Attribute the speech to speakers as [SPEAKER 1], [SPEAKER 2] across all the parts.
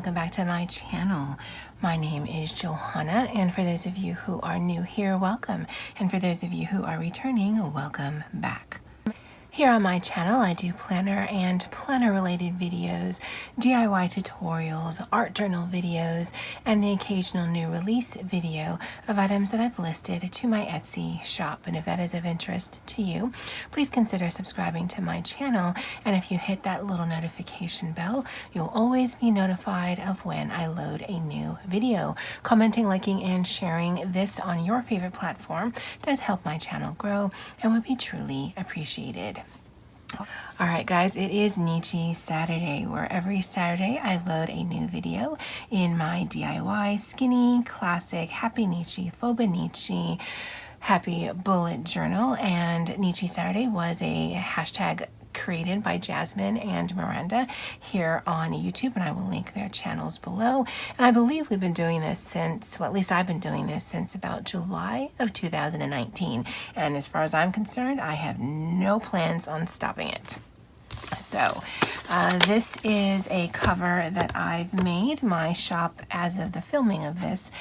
[SPEAKER 1] welcome back to my channel. My name is Johanna, and for those of you who are new here, welcome. And for those of you who are returning, welcome back. Here on my channel, I do planner and planner-related videos, DIY tutorials, art journal videos, and the occasional new release video of items that I've listed to my Etsy shop. And if that is of interest to you, please consider subscribing to my channel. And if you hit that little notification bell, you'll always be notified of when I load a new video. Commenting, liking, and sharing this on your favorite platform does help my channel grow and would be truly appreciated. Alright guys, it is Nichi Saturday, where every Saturday I load a new video in my DIY, skinny, classic, Happynichi, Happynichi, Happy Bullet Journal. And Nichi Saturday was a hashtag created by Jasmine and Miranda here on YouTube, and I will link their channels below. And I believe we've been doing this since, well, at least I've been doing this since about July of 2019. And as far as I'm concerned, I have no plans on stopping it. So this is a cover that I've made. My shop, as of the filming of this,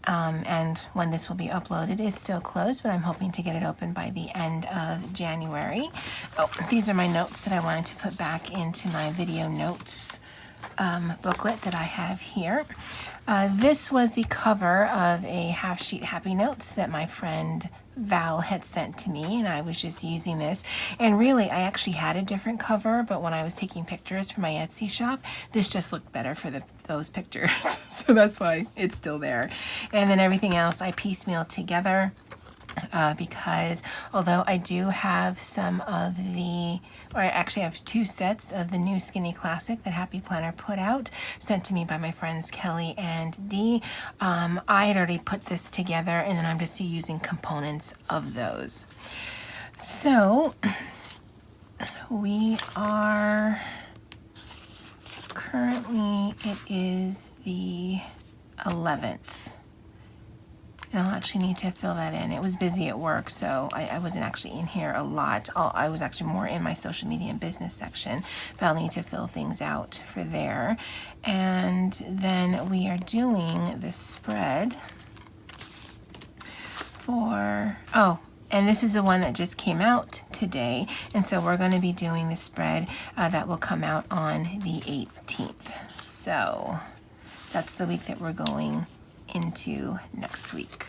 [SPEAKER 1] and when this will be uploaded, is still closed, but I'm hoping to get it open by the end of January. Oh, these are my notes that I wanted to put back into my video notes booklet that I have here. This was the cover of a half-sheet Happy Notes that my friend Val had sent to me, and I was just using this. And really, I actually had a different cover, but when I was taking pictures for my Etsy shop, this just looked better for those pictures. So that's why it's still there. And then everything else I piecemealed together because although I do have some of the, or I actually have two sets of the new Skinny Classic that Happy Planner put out, sent to me by my friends Kelly and Dee. I had already put this together, and then I'm just using components of those. So we are currently, it is the 11th. And I'll actually need to fill that in. It was busy at work, so I wasn't actually in here a lot. I was actually more in my social media and business section, but I'll need to fill things out for there. And then we are doing the spread for, oh, and this is the one that just came out today. And so we're going to be doing the spread that will come out on the 18th. So that's the week that we're going into next week.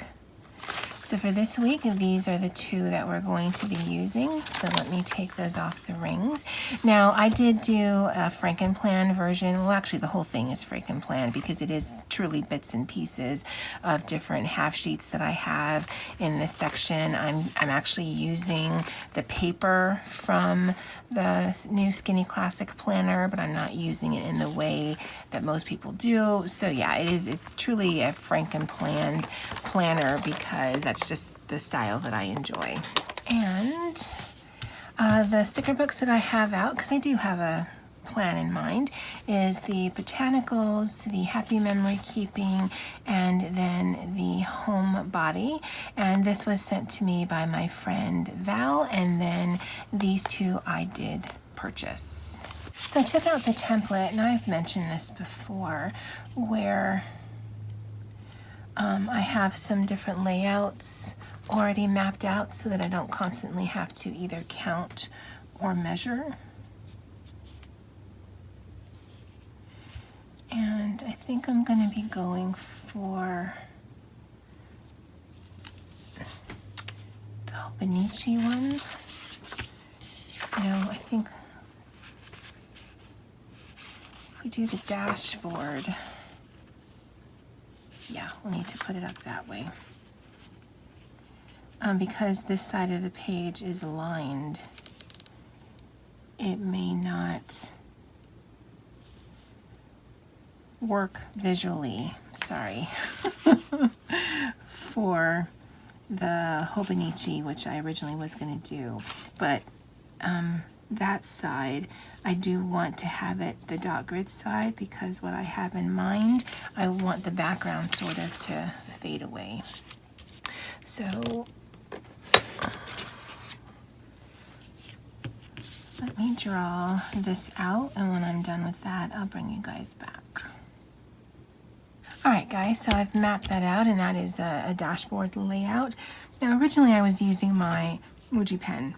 [SPEAKER 1] So for this week, these are the two that we're going to be using. So let me take those off the rings. Now, I did do a Frankenplan version. Well, actually, the whole thing is Frankenplan because it is truly bits and pieces of different half sheets that I have in this section. I'm actually using the paper from the new Skinny Classic planner, but I'm not using it in the way that most people do. So yeah, it's truly a Frankenplan planner because that's just the style that I enjoy. And the sticker books that I have out, because I do have a plan in mind, is the Botanicals, the Happy Memory Keeping, and then the Home Body. And this was sent to me by my friend Val, and then these two I did purchase. So I took out the template, and I've mentioned this before, where I have some different layouts already mapped out so that I don't constantly have to either count or measure. And I think I'm going to be going for the Happynichi one. No, I think if we do the dashboard, yeah, we'll need to put it up that way. Because this side of the page is lined, it may not work visually, sorry, for the Happynichi, which I originally was going to do. But that side, I do want to have it the dot grid side because what I have in mind, I want the background sort of to fade away. So let me draw this out, and when I'm done with that, I'll bring you guys back. Alright guys, so I've mapped that out, and that is a dashboard layout. Now originally I was using my Muji pen,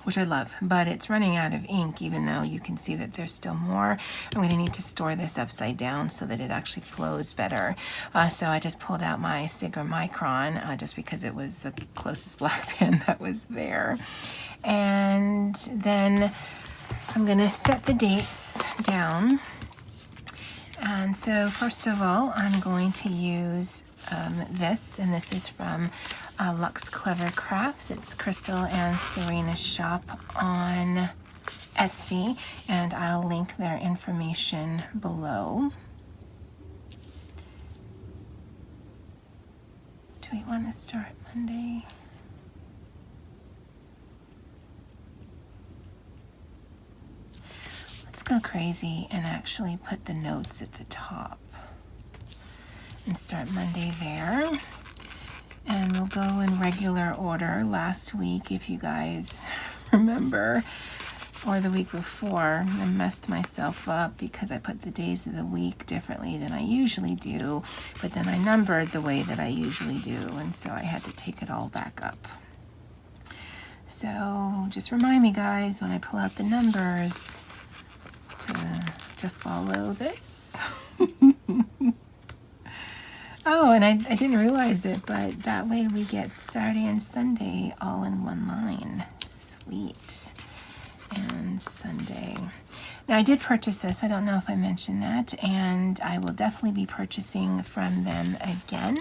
[SPEAKER 1] which I love, but it's running out of ink, even though you can see that there's still more. I'm going to need to store this upside down so that it actually flows better. So I just pulled out my Sigma Micron just because it was the closest black pen that was there. And then I'm going to set the dates down. And so first of all, I'm going to use this, and this is from Luxe Clever Crafts. It's Crystal and Serena's shop on Etsy, and I'll link their information below. Do we want to start Monday? Let's go crazy and actually put the notes at the top and start Monday there. And we'll go in regular order. Last week, if you guys remember, or the week before, I messed myself up because I put the days of the week differently than I usually do, but then I numbered the way that I usually do, and so I had to take it all back up. So just remind me, guys, when I pull out the numbers to follow this. Oh, and I didn't realize it, but that way we get Saturday and Sunday all in one line. Sweet. And Sunday. Now I did purchase this. I don't know if I mentioned that, and I will definitely be purchasing from them again.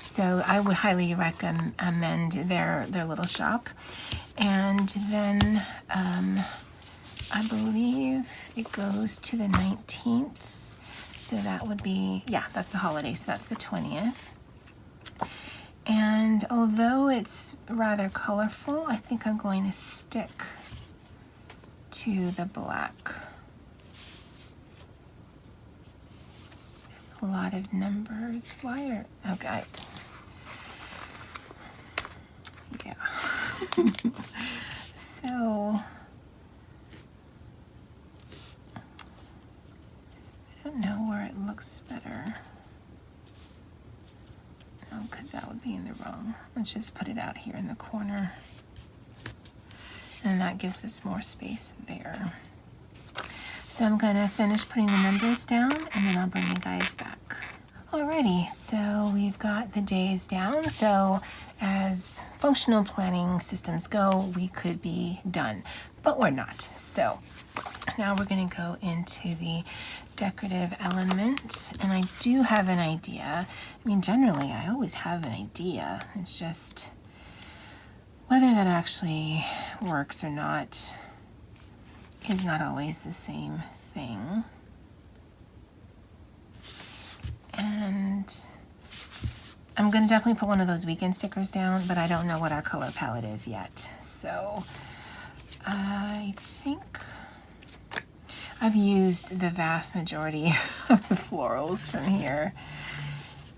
[SPEAKER 1] So I would highly recommend their little shop. And then I believe it goes to the 19th. So that would be, yeah, that's the holiday, so that's the 20th. And although it's rather colorful, I think I'm going to stick to the black. There's a lot of numbers. Why are, okay. Yeah. So, I don't know where it looks better. No, because that would be in the wrong. Let's just put it out here in the corner. And that gives us more space there. So I'm going to finish putting the numbers down, and then I'll bring you guys back. Alrighty, so we've got the days down. So as functional planning systems go, we could be done, but we're not. So now we're going to go into the decorative element, and I do have an idea. I mean, generally I always have an idea. It's just whether that actually works or not is not always the same thing. And I'm going to definitely put one of those weekend stickers down, but I don't know what our color palette is yet. So I think I've used the vast majority of the florals from here,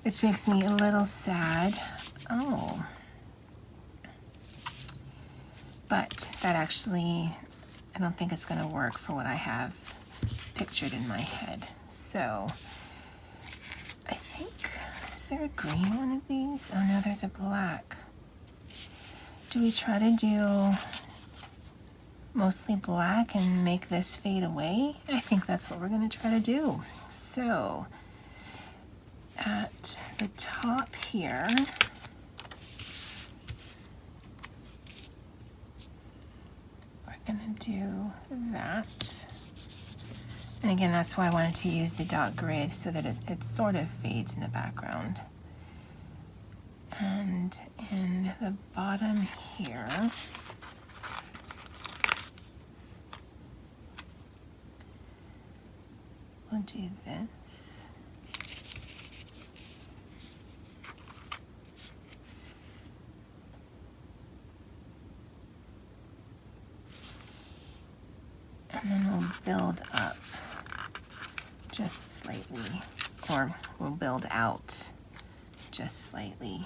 [SPEAKER 1] which makes me a little sad. Oh. But that actually, I don't think it's going to work for what I have pictured in my head. So I think, is there a green one of these? Oh no, there's a black. Do we try to do mostly black and make this fade away? I think that's what we're going to try to do. So at the top here, we're going to do that. And again, that's why I wanted to use the dot grid, so that it sort of fades in the background. And in the bottom here, we'll do this. And then we'll build up just slightly, or we'll build out just slightly.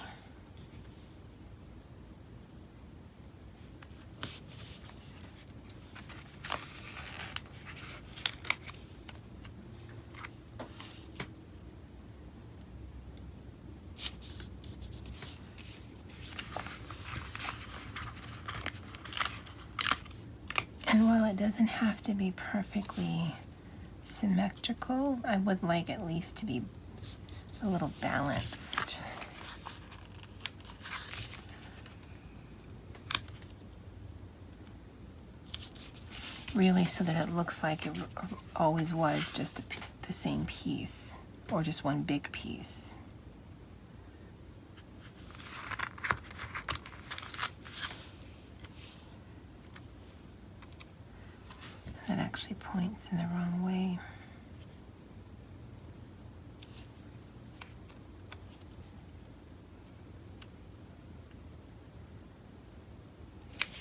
[SPEAKER 1] And while it doesn't have to be perfectly symmetrical, I would like at least to be a little balanced. Really, so that it looks like it always was just the same piece, or just one big piece. That actually points in the wrong way.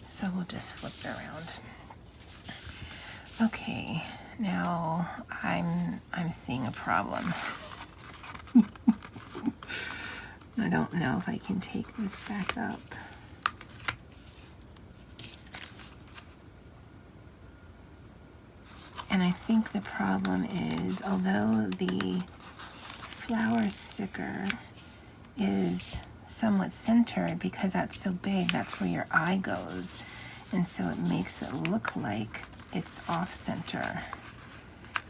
[SPEAKER 1] So we'll just flip it around. Okay, now I'm seeing a problem. I don't know if I can take this back up. And I think the problem is, although the flower sticker is somewhat centered, because that's so big, that's where your eye goes. And so it makes it look like it's off center,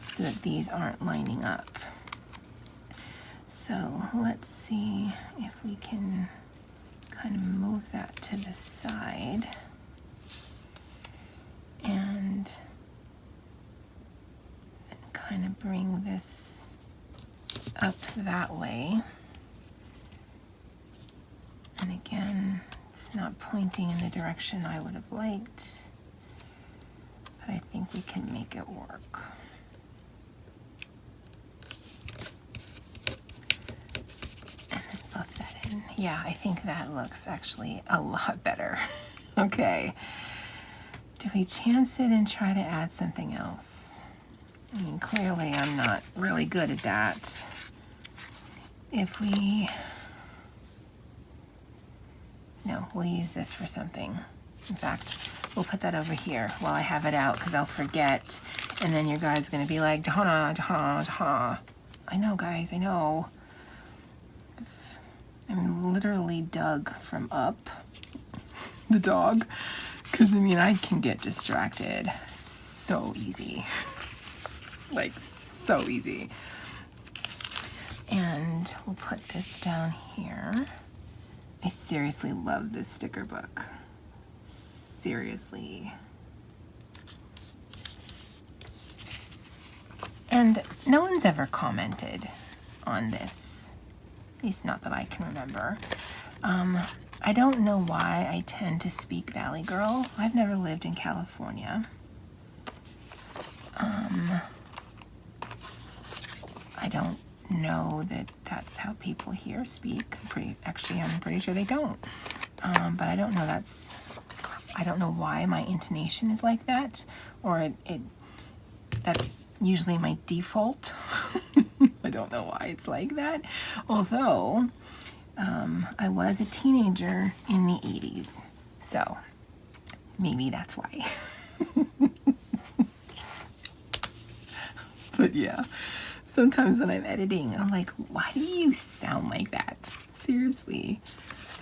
[SPEAKER 1] so that these aren't lining up. So let's see if we can kind of move that to the side and kind of bring this up that way. And again, it's not pointing in the direction I would have liked, but I think we can make it work. And then buff that in. Yeah, I think that looks actually a lot better. Okay. Do we chance it and try to add something else? I mean, clearly I'm not really good at that. If we... No, we'll use this for something. In fact, we'll put that over here while I have it out, because I'll forget. And then your guy's going to be like, Johanna, Johanna, Johanna. I know, guys, I know. I'm literally Doug from Up, the dog. Because, I mean, I can get distracted so easy. Like, so easy. And we'll put this down here. I seriously love this sticker book. Seriously. And no one's ever commented on this. At least not that I can remember. I don't know why I tend to speak Valley Girl. I've never lived in California. I don't know that that's how people here speak. I'm pretty sure they don't. But I don't know. I don't know why my intonation is like that, or that's usually my default. I don't know why it's like that. Although I was a teenager in the 80s, so maybe that's why. But yeah. Sometimes when I'm editing, I'm like, why do you sound like that? Seriously,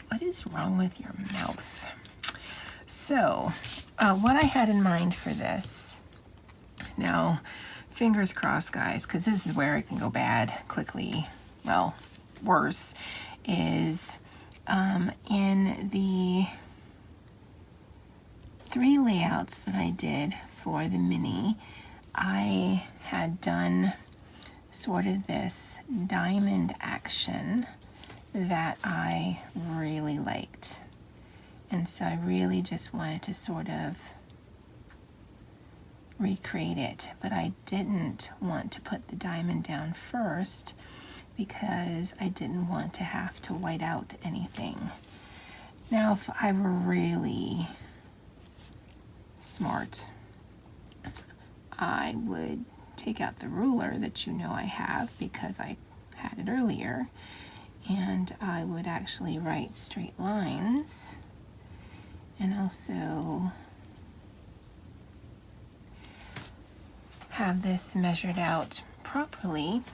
[SPEAKER 1] what is wrong with your mouth? So, what I had in mind for this, now, fingers crossed, guys, because this is where it can go bad quickly, well, worse, is in the 3 layouts that I did for the mini, I had done sort of this diamond action that I really liked. And so I really just wanted to sort of recreate it, but I didn't want to put the diamond down first because I didn't want to have to white out anything. Now, if I were really smart, I would take out the ruler that you know I have because I had it earlier, and I would actually write straight lines and also have this measured out properly,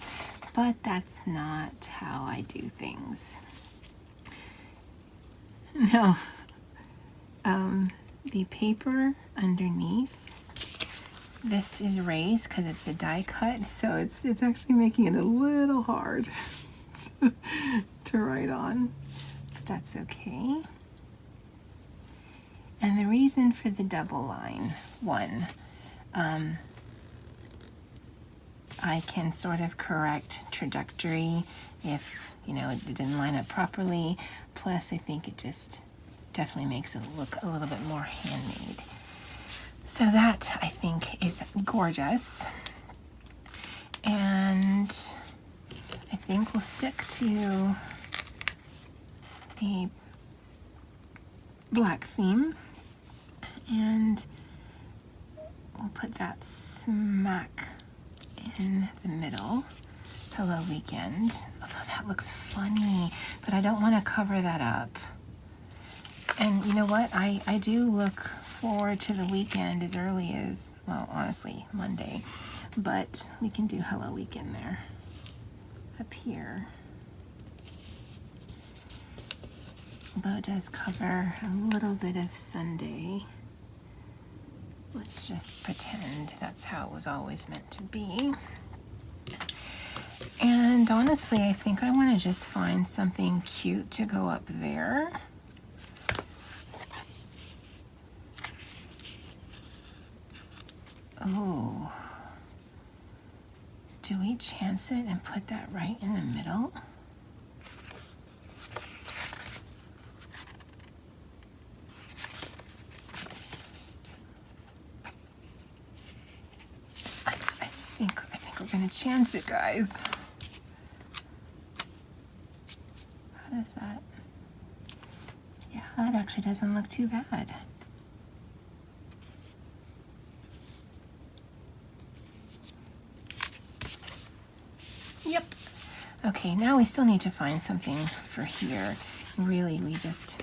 [SPEAKER 1] but that's not how I do things. Now, the paper underneath This is raised because it's a die cut, so it's actually making it a little hard to write on, but that's okay. And the reason for the double line, one, I can sort of correct trajectory if, you know, it didn't line up properly. Plus, I think it just definitely makes it look a little bit more handmade. So that, I think, is gorgeous. And I think we'll stick to the black theme. And we'll put that smack in the middle. Hello Weekend. Although that looks funny, but I don't want to cover that up. And you know what? I do look forward to the weekend as early as, well, honestly, Monday. But we can do Hello Weekend there. Up here. Although it does cover a little bit of Sunday. Let's just pretend that's how it was always meant to be. And honestly, I think I want to just find something cute to go up there. Oh. Do we chance it and put that right in the middle? I think we're gonna chance it, guys. How does that? Yeah, it actually doesn't look too bad. Yep. Okay, now we still need to find something for here. Really, we just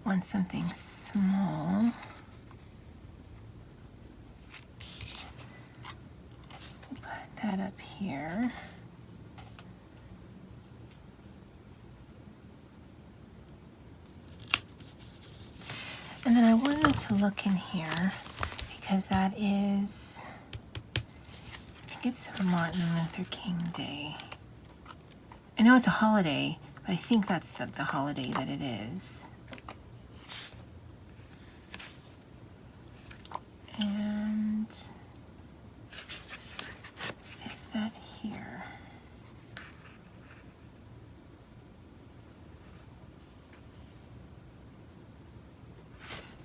[SPEAKER 1] want something small. Put that up here. And then I wanted to look in here because that is, I think it's Martin Luther King Day. I know it's a holiday, but I think that's the holiday that it is. And is that here?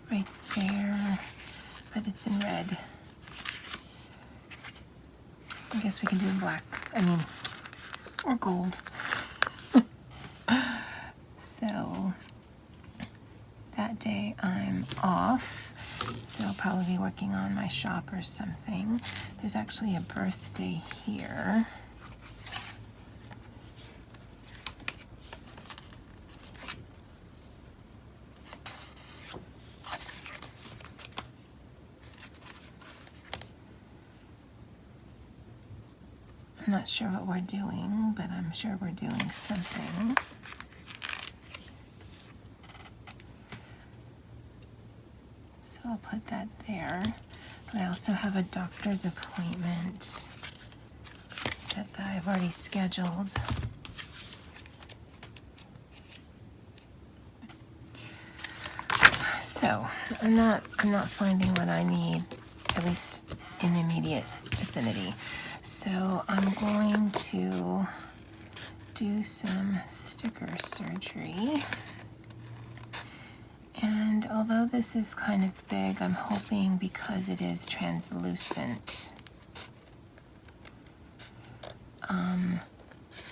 [SPEAKER 1] Right there, but it's in red. I guess we can do black, or gold. So that day I'm off, so I'll probably be working on my shop or something. There's actually a birthday here. I'm not sure what we're doing, but I'm sure we're doing something. So I'll put that there. But I also have a doctor's appointment that I've already scheduled. So I'm not finding what I need, at least in the immediate vicinity. So I'm going to do some sticker surgery. And although this is kind of big, I'm hoping because it is translucent,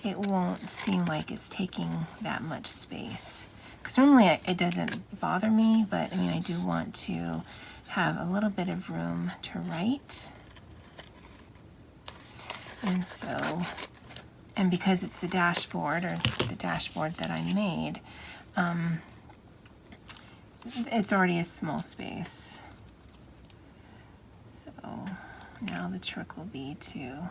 [SPEAKER 1] it won't seem like it's taking that much space. Because normally it doesn't bother me, but I do want to have a little bit of room to write. And so, and because it's the dashboard, or the dashboard that I made, it's already a small space. So now the trick will be to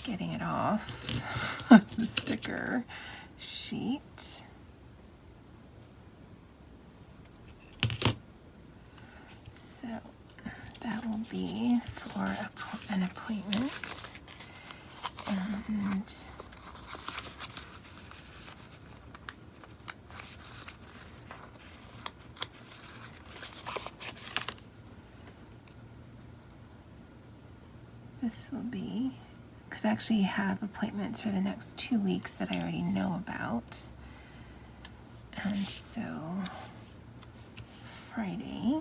[SPEAKER 1] getting it off the sticker sheet. So that will be for an appointment. And this will be, because I actually have appointments for the next 2 weeks that I already know about. And so Friday,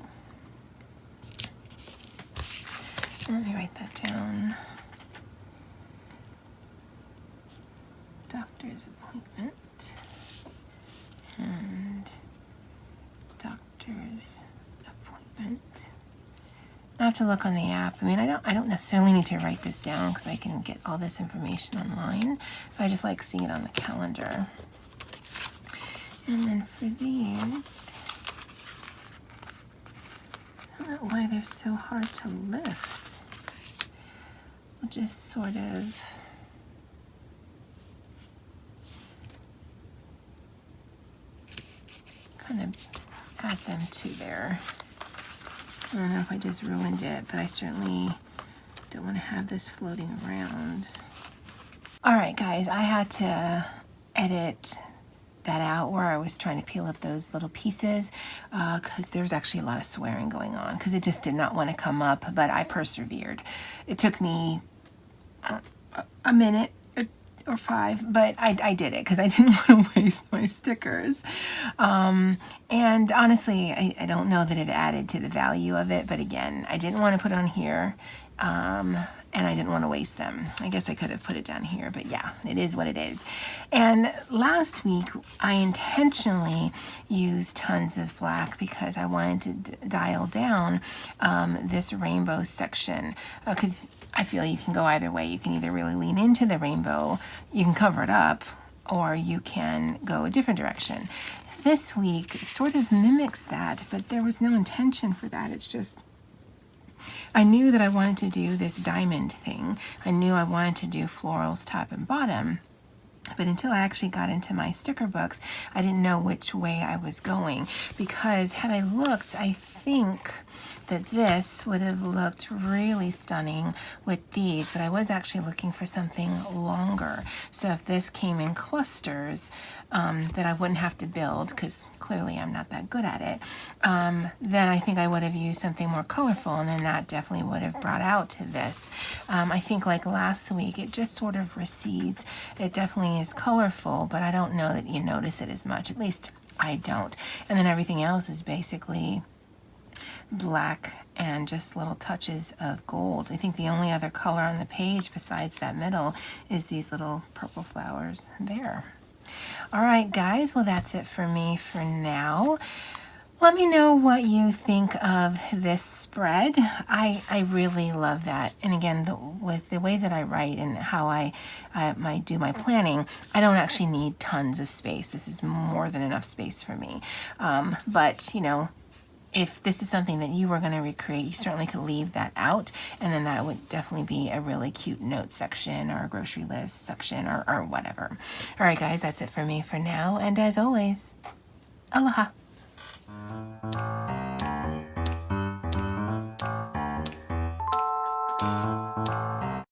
[SPEAKER 1] let me write that down. Doctor's appointment and doctor's appointment. I have to look on the app. I mean, I don't necessarily need to write this down because I can get all this information online. But I just like seeing it on the calendar. And then for these, I don't know why they're so hard to lift. We'll just sort of kind of add them to there. I don't know if I just ruined it, but I certainly don't want to have this floating around. All right, guys, I had to edit that out where I was trying to peel up those little pieces because there was actually a lot of swearing going on because it just did not want to come up, but I persevered. It took me a minute or 5, but I did it because I didn't want to waste my stickers. And honestly, I don't know that it added to the value of it, but again, I didn't want to put it on here, and I didn't want to waste them. I guess I could have put it down here, but yeah, it is what it is. And last week, I intentionally used tons of black because I wanted to dial down this rainbow section because I feel you can go either way. You can either really lean into the rainbow, you can cover it up, or you can go a different direction. This week sort of mimics that, but there was no intention for that. It's just, I knew that I wanted to do this diamond thing. I knew I wanted to do florals top and bottom. But until I actually got into my sticker books, I didn't know which way I was going. Because had I looked, I think that this would have looked really stunning with these, but I was actually looking for something longer. So if this came in clusters that I wouldn't have to build, because clearly I'm not that good at it, then I think I would have used something more colorful, and then that definitely would have brought out to this. I think like last week, it just sort of recedes. It definitely is colorful, but I don't know that you notice it as much. At least I don't. And then everything else is basically black and just little touches of gold. I think the only other color on the page besides that middle is these little purple flowers there. All right, guys, well, that's it for me for now. Let me know what you think of this spread. I really love that. And again, with the way that I write and how I do my planning, I don't actually need tons of space. This is more than enough space for me. But, you know, if this is something that you were going to recreate, you certainly could leave that out, and then that would definitely be a really cute note section or a grocery list section or whatever. All right, guys, that's it for me for now, and as always, aloha.